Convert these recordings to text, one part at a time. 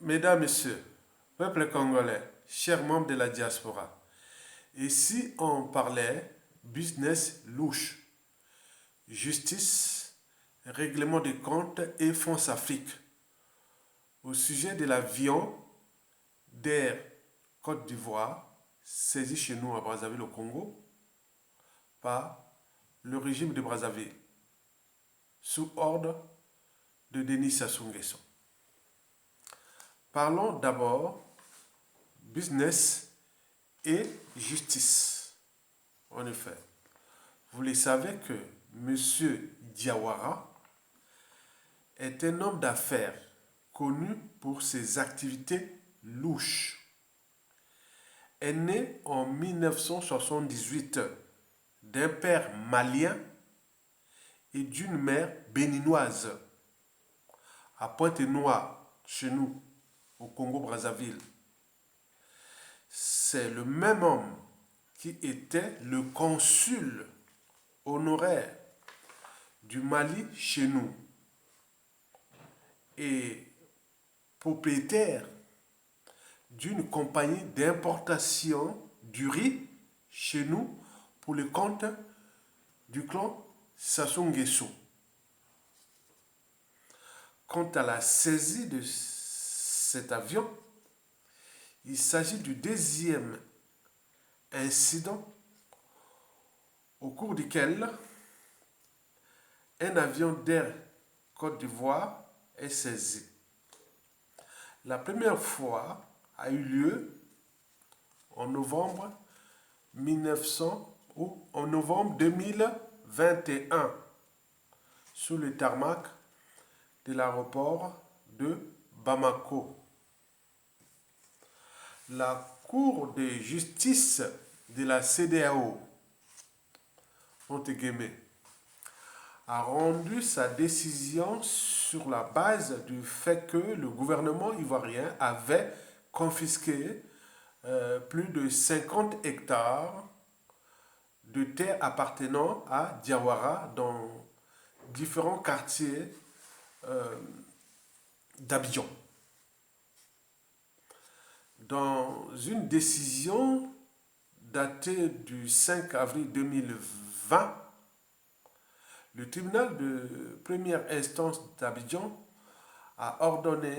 Mesdames, Messieurs, peuple congolais, chers membres de la diaspora, et si on parlait business louche, justice, règlement des comptes et fonds Afrique, au sujet de l'avion d'Air Côte d'Ivoire, saisi chez nous à Brazzaville au Congo, par le régime de Brazzaville, sous ordre de Denis Sassou Nguesso. Parlons d'abord business et justice. En effet, vous le savez que M. Diawara est un homme d'affaires connu pour ses activités louches. Est né en 1978 d'un père malien et d'une mère béninoise à Pointe-Noire, chez nous, au Congo-Brazzaville. C'est le même homme qui était le consul honoraire du Mali chez nous et propriétaire d'une compagnie d'importation du riz chez nous pour le compte du clan Sassou Nguesso. Quant à la saisie de cet avion, il s'agit du deuxième incident au cours duquel un avion d'Air Côte d'Ivoire est saisi. La première fois a eu lieu en novembre 2021 sous le tarmac de l'aéroport de Bamako. La Cour de justice de la CEDEAO, a rendu sa décision sur la base du fait que le gouvernement ivoirien avait confisqué plus de 50 hectares de terres appartenant à Diawara dans différents quartiers d'Abidjan. Dans une décision datée du 5 avril 2020, le tribunal de première instance d'Abidjan a ordonné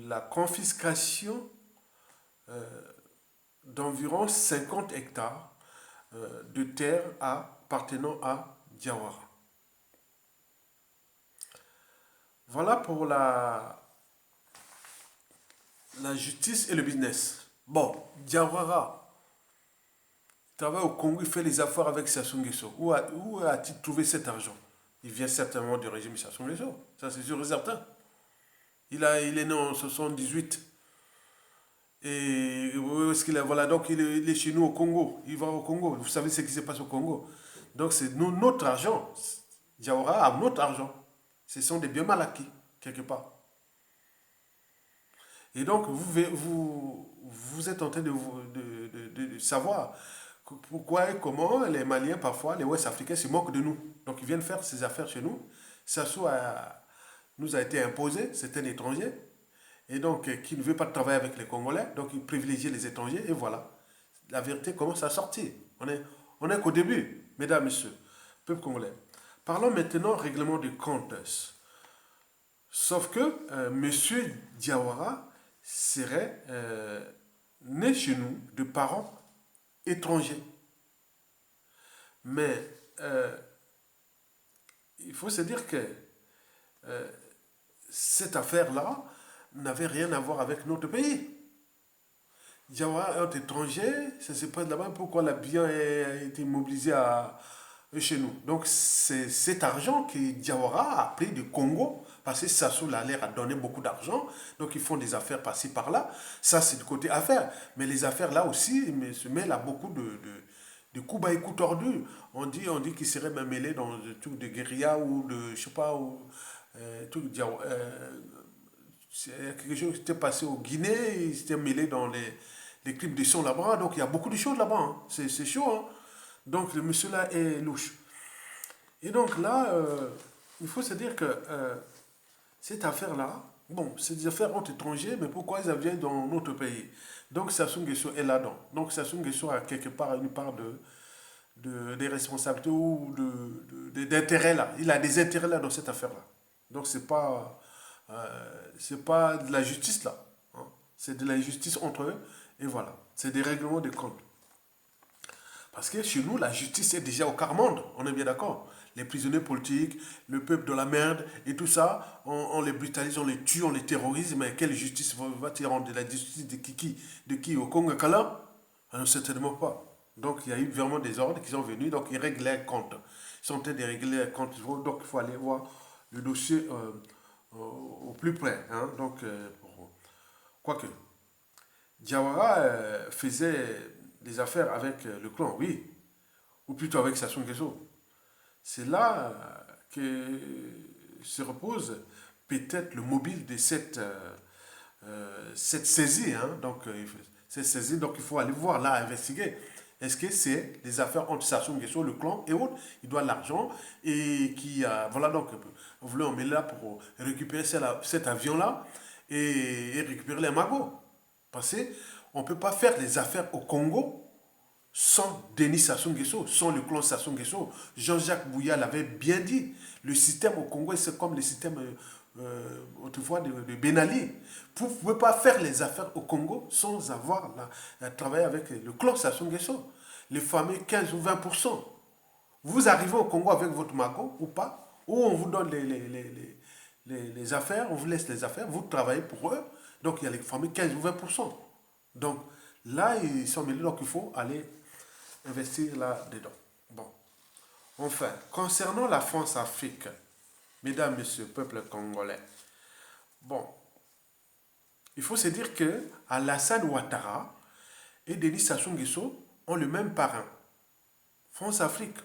la confiscation d'environ 50 hectares de terres appartenant à Diawara. Voilà pour la justice et le business. Bon, Diawara travaille au Congo, il fait les affaires avec Sassou Nguesso. Où a-t-il trouvé cet argent? Il vient certainement du régime Sassou Nguesso, ça c'est sûr et certain. Il est né en 78. Et où est-ce qu'il est? Voilà, donc il est chez nous au Congo. Il va au Congo. Vous savez ce qui se passe au Congo. Donc c'est notre argent. Diawara a notre argent. Ce sont des biens mal acquis, quelque part. Et donc vous êtes en train de savoir pourquoi et comment les Maliens, parfois, les Ouest-Africains se moquent de nous. Donc ils viennent faire ces affaires chez nous. Sassou nous a été imposé, c'est un étranger. Et donc, qui ne veut pas travailler avec les Congolais, donc il privilégie les étrangers, et voilà. La vérité commence à sortir. On est qu'au début, mesdames, messieurs, peuple congolais. Parlons maintenant règlement de comptes. Sauf que M. Diawara serait né chez nous de parents étrangers. Mais il faut se dire que cette affaire-là n'avait rien à voir avec notre pays. Diawara est étranger, ça se passe là-bas, pourquoi la bien a été mobilisé chez nous. Donc c'est cet argent que Diawara a pris du Congo, parce que Sassou a l'air à donner beaucoup d'argent, donc ils font des affaires par-ci par-là. Ça c'est du côté affaires. Mais les affaires là aussi se mêlent à beaucoup de coups bas et coups tordus. On dit qu'il serait même mêlé dans des trucs de guérilla ou de, je sais pas, ou trucs quelque chose qui s'était passé au Guinée, il s'était mêlé dans les crimes de sang là-bas, donc il y a beaucoup de choses là-bas, hein. C'est chaud, hein. Donc le monsieur là est louche. Et donc là, il faut se dire que cette affaire-là Bon, ces affaires ont étrangers, mais pourquoi ils viennent dans notre pays? Donc Sassou Nguesso est là-dedans. Donc Sassou Nguesso a quelque part une part des responsabilités ou d'intérêts là. Il a des intérêts là dans cette affaire-là. Donc c'est pas de la justice là, hein. C'est de la justice entre eux et voilà. C'est des règlements de compte. Parce que chez nous, la justice est déjà au quart monde, on est bien d'accord. Les prisonniers politiques, le peuple de la merde et tout ça, on les brutalise, on les tue, on les terrorise, mais quelle justice va-t-il rendre? De la justice de qui au Congo Kala? Certainement pas. Donc il y a eu vraiment des ordres qui sont venus, donc ils règlent les comptes. Ils sont en train de régler les comptes, donc il faut aller voir le dossier au plus près, hein. Donc, quoique, Diawara faisait des affaires avec le clan, oui, ou plutôt avec Sassou Nguesso. C'est là que se repose peut-être le mobile de cette saisie, hein. Donc, cette saisie, donc il faut aller voir là, investiguer. Est-ce que c'est des affaires entre Sassou Nguesso, le clan et autres? Il doit de l'argent et qui, voilà, donc, on voulait emmener là pour récupérer cet avion-là et récupérer les magots. Parce qu'on ne peut pas faire les affaires au Congo sans Denis Sassou Nguesso, sans le clan Sassou Nguesso. Jean-Jacques Bouya l'avait bien dit. Le système au Congo, c'est comme le système autrefois de Ben Ali. Vous ne pouvez pas faire les affaires au Congo sans avoir travaillé avec le clan Sassou Nguesso. Les fameux 15 ou 20%. Vous arrivez au Congo avec votre magot ou pas, ou on vous donne les affaires, on vous laisse les affaires, vous travaillez pour eux. Donc il y a les fameux 15 ou 20%. Donc là, ils sont mêlés, donc il faut aller investir là-dedans. Bon. Enfin, concernant la France-Afrique, mesdames, messieurs, peuple congolais, bon, il faut se dire que Alassane Ouattara et Denis Sassou Nguesso ont le même parrain. France-Afrique.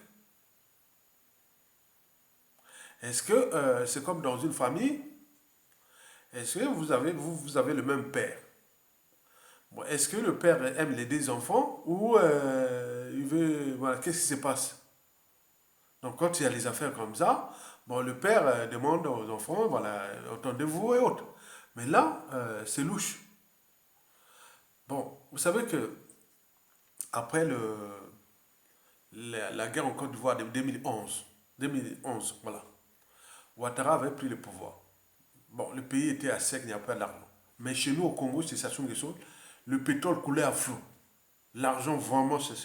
Est-ce que c'est comme dans une famille? Est-ce que vous avez le même père? Bon, est-ce que le père aime les deux enfants ou il veut... Voilà, qu'est-ce qui se passe? Donc quand il y a les affaires comme ça, bon, le père demande aux enfants, voilà, entendez-vous et autres. Mais là, c'est louche. Bon, vous savez que après la guerre en Côte d'Ivoire de 2011, voilà, Ouattara avait pris le pouvoir. Bon, le pays était à sec, il n'y a pas d'argent. Mais chez nous, au Congo, c'est Sassou Nguesso, le pétrole coulait à flot. L'argent, vraiment, c'est.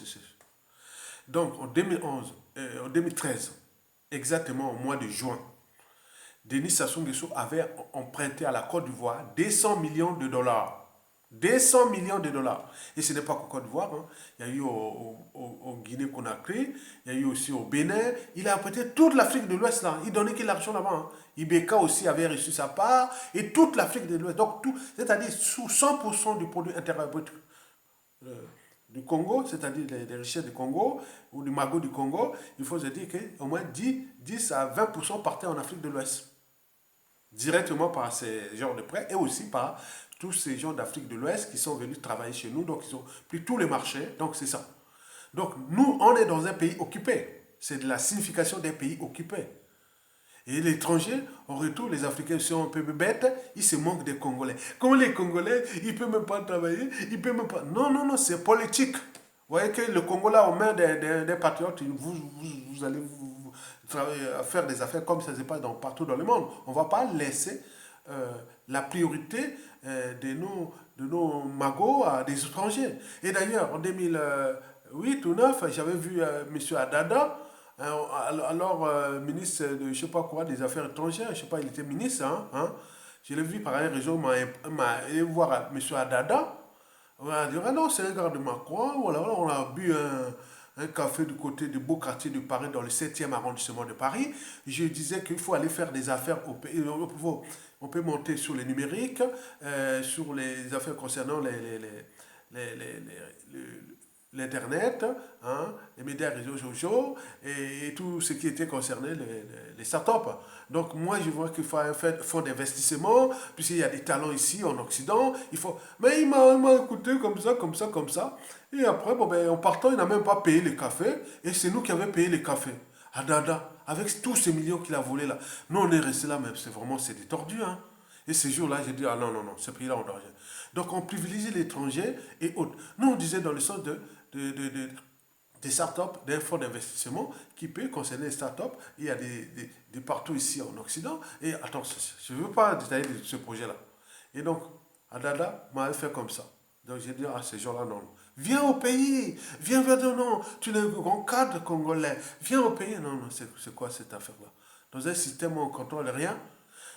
Donc, en 2011, en 2013, exactement au mois de juin, Denis Sassou Nguesso avait emprunté à la Côte d'Ivoire 200 millions de dollars. 200 millions de dollars. Et ce n'est pas qu'au Côte d'Ivoire, hein. Il y a eu au Guinée-Conakry, il y a eu aussi au Bénin. Il a emprunté toute l'Afrique de l'Ouest là. Il donnait que l'argent là-bas, hein. Ibeka aussi avait reçu sa part et toute l'Afrique de l'Ouest. Donc, tout, c'est-à-dire sous 100% du produit intérieur brut euh, du Congo, c'est-à-dire les richesses du Congo ou du magot du Congo, il faut se dire qu'au moins 10 à 20% partaient en Afrique de l'Ouest directement par ces genres de prêts et aussi par tous ces gens d'Afrique de l'Ouest qui sont venus travailler chez nous. Donc, ils ont pris tous les marchés. Donc, c'est ça. Donc, nous, on est dans un pays occupé. C'est de la signification d'un pays occupé. Et l'étranger, en retour, les Africains sont un peu bêtes, ils se moquent des Congolais. Comme les Congolais, ils ne peuvent même pas travailler, ils ne peuvent même pas... Non, non, non, c'est politique. Vous voyez que le Congo, là, aux mains des patriotes, vous allez faire des affaires comme ça se passe partout dans le monde. On ne va pas laisser la priorité de nos magots à des étrangers. Et d'ailleurs, en 2008 ou 2009, j'avais vu M. Adada, alors ministre de je ne sais pas quoi, des Affaires étrangères, je ne sais pas, il était ministre, hein. Je l'ai vu par un réseau, m'a allé voir M. Adada. On a dit, ah non, c'est un gars de Macron. Voilà, on a bu un café du côté du beau quartier de Paris, dans le 7e arrondissement de Paris. Je disais qu'il faut aller faire des affaires au pays. On peut monter sur les numériques, sur les affaires concernant l'Internet, hein, les médias réseaux sociaux et tout ce qui était concerné les startups. Donc moi je vois qu'il faut un fonds d'investissement, puisqu'il y a des talents ici en Occident, il faut... Mais il m'a écouté comme ça, comme ça, comme ça. Et après, bon, ben, en partant, il n'a même pas payé les cafés, et c'est nous qui avons payé les cafés. À Dada, avec tous ces millions qu'il a volés là. Nous on est restés là, mais c'est vraiment, c'est des tordus, hein. Et ces jours-là, j'ai dit, ah non, non, non, ce pays-là, on doit rien. Donc, on privilégie l'étranger et autres. Nous, on disait dans le sens des startups, d'un fonds d'investissement qui peut concerner les startups. Il y a des partout ici en Occident. Et attends, je ne veux pas détailler ce projet-là. Et donc, Adada m'a fait comme ça. Donc, j'ai dit, ah, ces gens-là, non. Viens au pays, viens vers nous, non, tu es le grand cadre congolais, viens au pays. Non, non, c'est quoi cette affaire-là? Dans un système où on ne contrôle rien,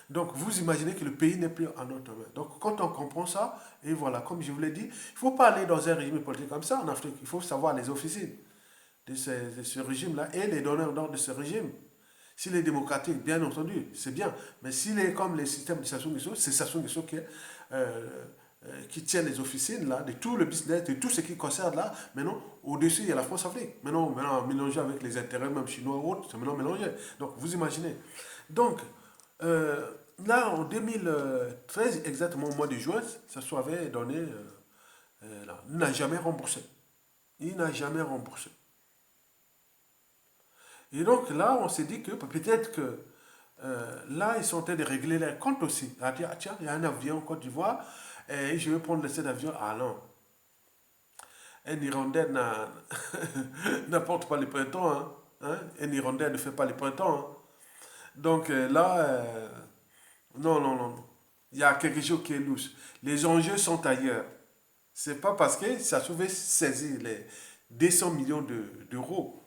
donc, vous imaginez que le pays n'est plus en notre main. Donc, quand on comprend ça, et voilà, comme je vous l'ai dit, il ne faut pas aller dans un régime politique comme ça en Afrique. Il faut savoir les officines de ce régime-là et les donneurs d'ordre de ce régime. S'il est démocratique, bien entendu, c'est bien. Mais s'il est comme les systèmes de Sassou Nguesso, c'est Sassou Nguesso qui tient les officines là, de tout le business, de tout ce qui concerne là. Maintenant, au-dessus, il y a la France-Afrique. Maintenant, mélangé avec les intérêts même chinois ou autres, c'est maintenant mélangé. Donc, vous imaginez. Donc, là, en 2013, exactement au mois de juin, Sassou avait donné, là, il n'a jamais remboursé. Il n'a jamais remboursé. Et donc là, on s'est dit que peut-être que là, ils sont en train de régler les comptes aussi. On a dit, ah, tiens, il y a un avion en Côte d'Ivoire, et je vais prendre cet avion. Ah non, un Irlandais n'apporte pas le printemps. Hein, hein. Un Irlandais ne fait pas le printemps. Hein. Donc là, non, non, non, non. Il y a quelque chose qui est louche. Les enjeux sont ailleurs. C'est pas parce que ça pouvait saisir les 200 millions d'euros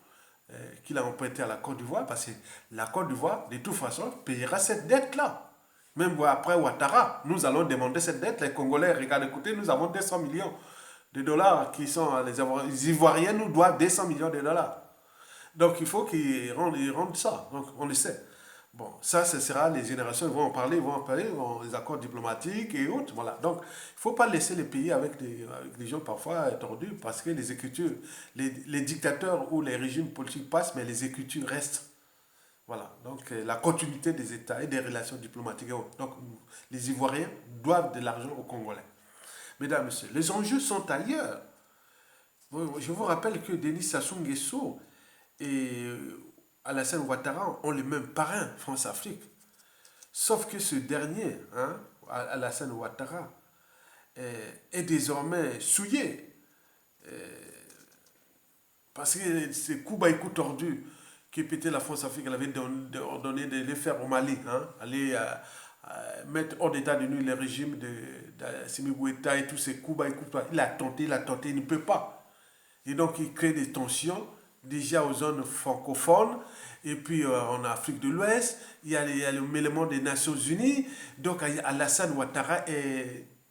qu'il a emprunté à la Côte d'Ivoire, parce que la Côte d'Ivoire, de toute façon, payera cette dette-là. Même après Ouattara, nous allons demander cette dette. Les Congolais, regardez, écoutez, nous avons 200 millions de dollars qui sont, les Ivoiriens nous doivent 200 millions de dollars. Donc il faut qu'ils rendent ça. Donc on le sait. Bon, ça, ce sera les générations, ils vont en parler, les accords diplomatiques et autres. Voilà. Donc, il ne faut pas laisser les pays avec des gens parfois tordus parce que les écritures, les dictateurs ou les régimes politiques passent, mais les écritures restent. Voilà. Donc, la continuité des États et des relations diplomatiques et autres. Donc, les Ivoiriens doivent de l'argent aux Congolais. Mesdames, Messieurs, les enjeux sont ailleurs. Je vous rappelle que Denis Sassou Nguesso et Alassane Ouattara ont les mêmes parrains, France-Afrique. Sauf que ce dernier, hein, Alassane Ouattara, est désormais souillé. Parce que ces coups baïkou tordus qui pétaient la France-Afrique, elle avait ordonné de les faire au Mali, hein, aller mettre hors d'état de nuit le régime d'Assimi Goïta et tous ces coups baïkou. Il a tenté, il ne peut pas. Et donc, il crée des tensions déjà aux zones francophones, et puis en Afrique de l'Ouest, il y a le mêlement des Nations Unies. Donc, Alassane Ouattara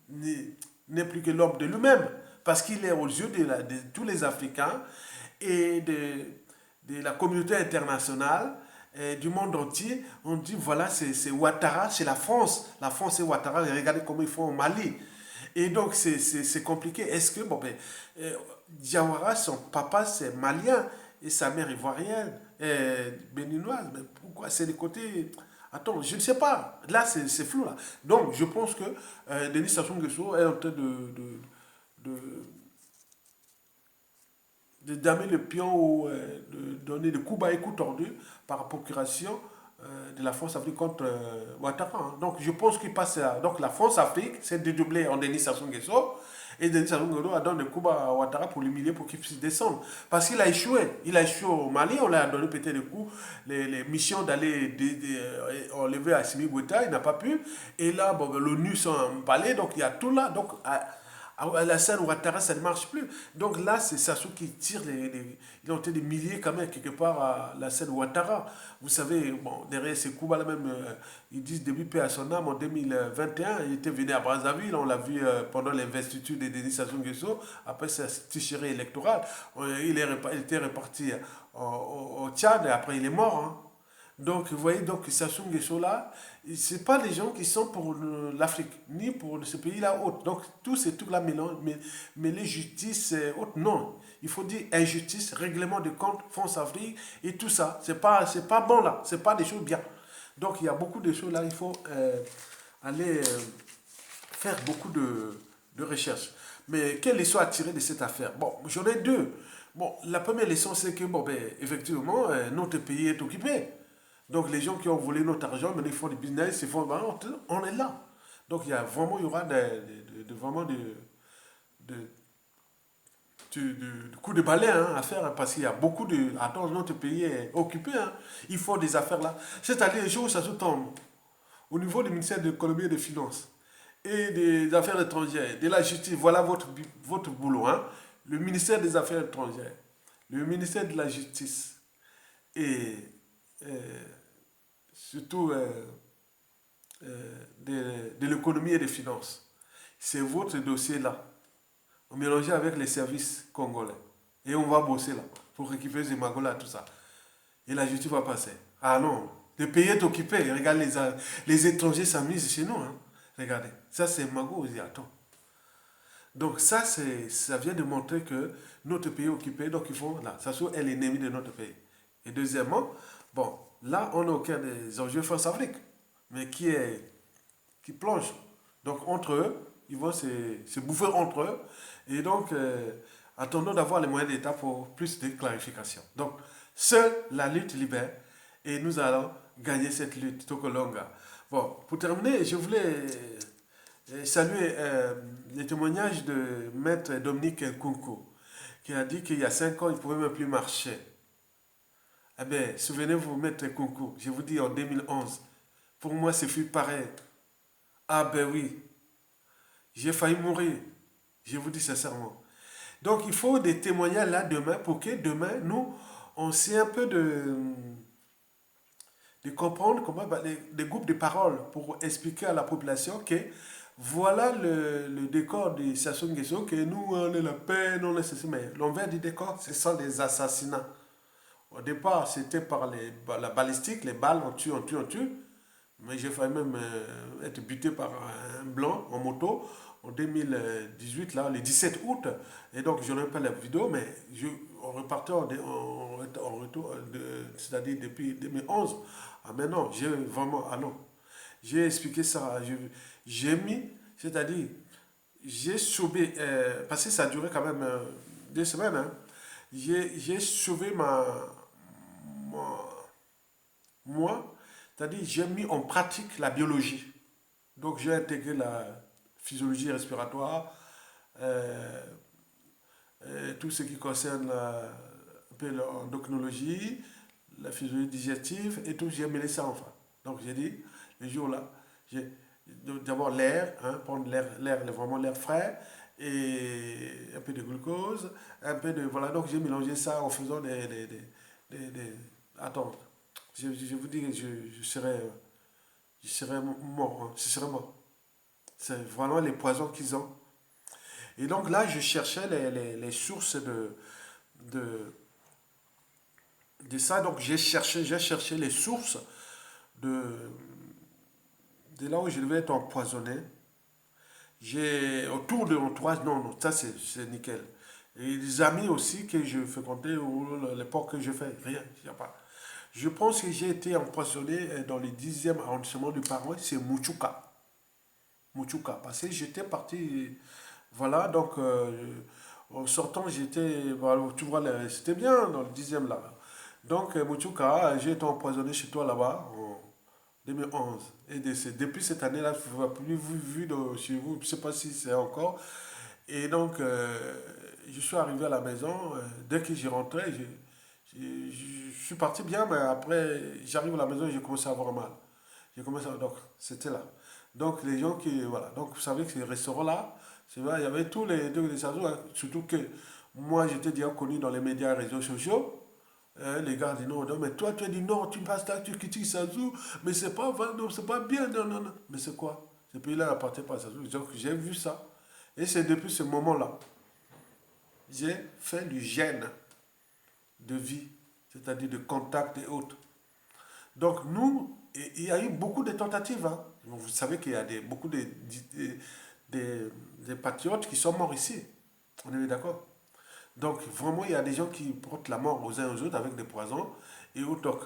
n'est plus que l'homme de lui-même, parce qu'il est aux yeux de tous les Africains et de la communauté internationale, et du monde entier. On dit, voilà, c'est Ouattara, c'est la France. La France et Ouattara, regardez comment ils font au Mali. Et donc, c'est compliqué. Est-ce que, bon, ben, Diawara, son papa, c'est malien et sa mère ivoirienne, béninoise. Mais pourquoi? C'est les côtés. Attends, je ne sais pas. Là, c'est flou, là. Donc, je pense que Denis Sassou Nguesso est en train de, de damer le pion ou de donner des coups bas et coups tordus par procuration de la France-Afrique contre Ouattara. Hein. Donc je pense qu'il passe à... Donc la France-Afrique s'est dédoublée en Denis Sassou Nguesso et Denis Sassou Nguesso a donné des coups bas à Ouattara pour l'humilier pour qu'il puisse descendre. Parce qu'il a échoué. Il a échoué au Mali, on lui a donné peut-être des coups, les missions d'aller enlever Assimi Goïta, il n'a pas pu. Et là, bon, l'ONU s'est emballé, donc il y a tout là. Donc à la scène Ouattara, ça ne marche plus. Donc là, c'est Sassou qui tire ils ont été des milliers quand même quelque part à la scène Ouattara. Vous savez, bon, derrière ces coups là même, ils disent début paix à son âme en 2021, il était venu à Brazzaville, on l'a vu pendant l'investiture de Denis Sassou Nguesso, après sa ticherie électorale. Il était reparti au Tchad et après il est mort. Hein. Donc, vous voyez, donc Sassou Nguesso là, ce pas des gens qui sont pour l'Afrique, ni pour ce pays-là autre. Donc, tous ces trucs-là mêler justice autre, non. Il faut dire injustice, règlement de compte, France-Afrique et tout ça. C'est pas bon là, c'est pas des choses bien. Donc, il y a beaucoup de choses là, il faut aller faire beaucoup de recherches. Mais quelle leçon à tirer de cette affaire? Bon, j'en ai deux. Bon, la première leçon, c'est que, bon, ben, effectivement, notre pays est occupé. Donc les gens qui ont volé notre argent, mais ils font du business, ils font, ben, on est là. Donc il y aura vraiment de, de coups de balai hein, à faire hein, parce qu'il y a beaucoup de... Attends, notre pays est occupé. Hein. Il faut des affaires là. C'est-à-dire les jours où ça se tombe au niveau du ministère de l'économie et des finances et des affaires étrangères, de la justice, voilà votre boulot. Hein. Le ministère des affaires étrangères, le ministère de la justice et surtout de l'économie et des finances. C'est votre dossier là. On mélange avec les services congolais. Et on va bosser là pour récupérer ces magots-là, tout ça. Et la justice va passer. Ah non, le pays est occupé. Regarde, les étrangers s'amusent chez nous. Hein. Regardez, ça c'est magot, on dit attends. Donc ça vient de montrer que notre pays est occupé, donc il faut, là, ça est l'ennemi de notre pays. Et deuxièmement, bon, là on est au cœur des enjeux France-Afrique, mais qui plonge. Donc entre eux, ils vont se bouffer entre eux. Et donc, attendons d'avoir les moyens d'État pour plus de clarification. Donc, seule la lutte libère et nous allons gagner cette lutte, Tokolonga. Bon, pour terminer, je voulais saluer les témoignages de Maître Dominique Kunku, qui a dit qu'il y a 5 ans, il ne pouvait même plus marcher. Eh bien, souvenez-vous, Maître Kunku, je vous dis en 2011, pour moi, ce fut pareil. Ah ben oui, j'ai failli mourir, je vous dis sincèrement. Donc il faut des témoignages là demain pour que demain, nous, on sait un peu de comprendre comment des groupes de parole pour expliquer à la population que voilà le décor de Sassou Nguesso, que nous, on est la paix, on est ceci, mais l'envers du décor, ce sont des assassinats. Au départ, c'était par la balistique, les balles, on tue, on tue, on tue. Mais j'ai failli même être buté par un blanc en moto en 2018, là, le 17 août. Et donc, je n'ai pas la vidéo, mais on repartait en retour, c'est-à-dire depuis 2011. Ah, mais non, j'ai vraiment. Ah non. J'ai expliqué ça. J'ai mis, c'est-à-dire, j'ai sauvé, parce que ça a duré quand même 2 semaines, hein, j'ai sauvé moi, c'est-à-dire j'ai mis en pratique la biologie. Donc j'ai intégré la physiologie respiratoire, euh, tout ce qui concerne un peu l'endocrinologie, la physiologie digestive et tout, j'ai mêlé ça enfin. Donc j'ai dit, le jour-là, j'ai d'abord l'air, hein, prendre vraiment l'air frais, et un peu de glucose, un peu de... Voilà, donc j'ai mélangé ça en faisant attends, je vous dis que je serais mort, hein, je serais mort. C'est vraiment les poisons qu'ils ont. Et donc là, je cherchais les sources de, de ça. Donc j'ai cherché les sources de, de là où je devais être empoisonné. J'ai autour de l'entourage, non, non, ça c'est nickel. Et des amis aussi que je fréquentais ou l'époque que je fais, rien, il n'y a pas. Je pense que j'ai été empoisonné dans le 10e arrondissement de Paris, c'est Muchuka. Muchuka, parce que j'étais parti, voilà, donc en sortant, j'étais, voilà, tu vois, c'était bien dans le 10e là. Donc, Muchuka, j'ai été empoisonné chez toi là-bas en 2011. Et depuis cette année-là, je ne vois plus vu chez vous, je ne sais pas si c'est encore. Et donc, je suis arrivé à la maison, dès que j'y rentrais, je suis parti bien, mais après, j'arrive à la maison et j'ai commencé à avoir mal. J'ai commencé à... Donc, c'était là. Donc, les gens qui... Voilà. Donc, vous savez que ces restaurants-là, c'est vrai, il y avait tous les oiseaux, hein. Surtout que moi, j'étais déjà connu dans les médias et réseaux sociaux. Les gars disent non, non, mais toi, tu as dit non, tu passes là, tu critiques Sazou, mais c'est pas vrai, non, c'est pas bien, non, non, non. Mais c'est quoi? Ce pays-là n'appartient pas à Sazou. Donc, j'ai vu ça. Et c'est depuis ce moment-là, j'ai fait du gène de vie, c'est-à-dire de contact et autres. Donc nous, il y a eu beaucoup de tentatives. Hein. Vous savez qu'il y a beaucoup des patriotes qui sont morts ici. On est d'accord. Donc vraiment, il y a des gens qui portent la mort aux uns aux autres avec des poisons et autres. Donc,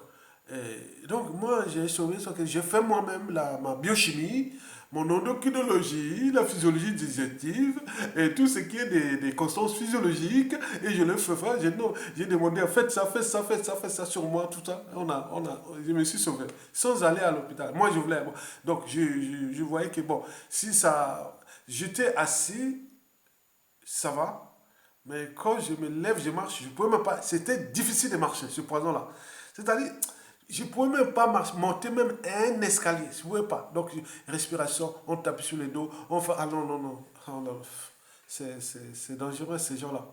Donc, moi, j'ai sauvé ce que j'ai fait moi-même ma biochimie, mon endocrinologie, la physiologie digestive et tout ce qui est des constances physiologiques. Et je le fais faire. Non, j'ai demandé, faites ça, faites ça, faites ça, faites ça sur moi, tout ça. Je me suis sauvé sans aller à l'hôpital. Moi, je voulais. Bon, donc, je voyais que, bon, si ça. J'étais assis, ça va. Mais quand je me lève, je marche, je ne pouvais même pas. C'était difficile de marcher, ce poison-là. C'est-à-dire, je ne pouvais même pas marcher, monter même un escalier. Je ne pouvais pas. Donc, respiration, on tape sur le dos, on fait. Ah non, non, non. Ah, non. C'est dangereux, ces gens-là.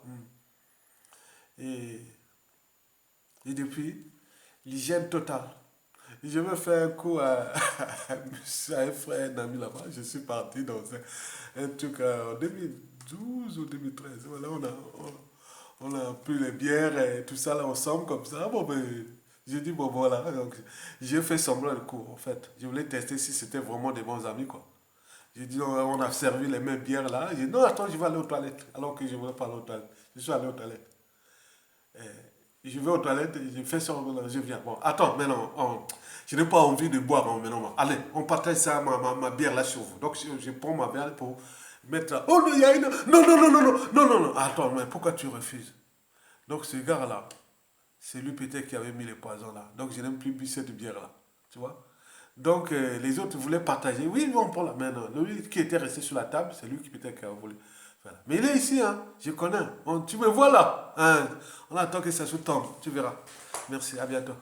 Et, et depuis, l'hygiène totale. Je me fais un coup à un frère, un ami là-bas. Je suis parti dans un truc en 2012 ou 2013. Voilà, on a pris les bières et tout ça là ensemble comme ça. Bon, ben, j'ai dit, bon, voilà. Donc, j'ai fait semblant de coup, en fait. Je voulais tester si c'était vraiment des bons amis, quoi. J'ai dit, on a servi les mêmes bières là. J'ai dit, non, attends, je vais aller aux toilettes. Alors que je ne voulais pas aller aux toilettes. Je suis allé aux toilettes. Je vais aux toilettes, je fais ça, je viens. Bon, attends, maintenant, je n'ai pas envie de boire maintenant. Allez, on partage ça, ma bière là sur vous. Donc, je prends ma bière pour mettre là. Oh non, il y a une. Non, non, non, non, non, non, non, non. Attends, mais pourquoi tu refuses? Donc, ce gars-là, c'est lui peut-être qui avait mis les poisons là. Donc, je n'aime plus bu cette bière-là. Tu vois? Donc, les autres voulaient partager. Oui, on prend la main. Lui qui était resté sur la table, c'est lui qui peut-être qui a voulu. Voilà. Mais il est ici, hein. Je connais. Tu me vois là. Hein. On attend que ça se tombe. Tu verras. Merci, à bientôt.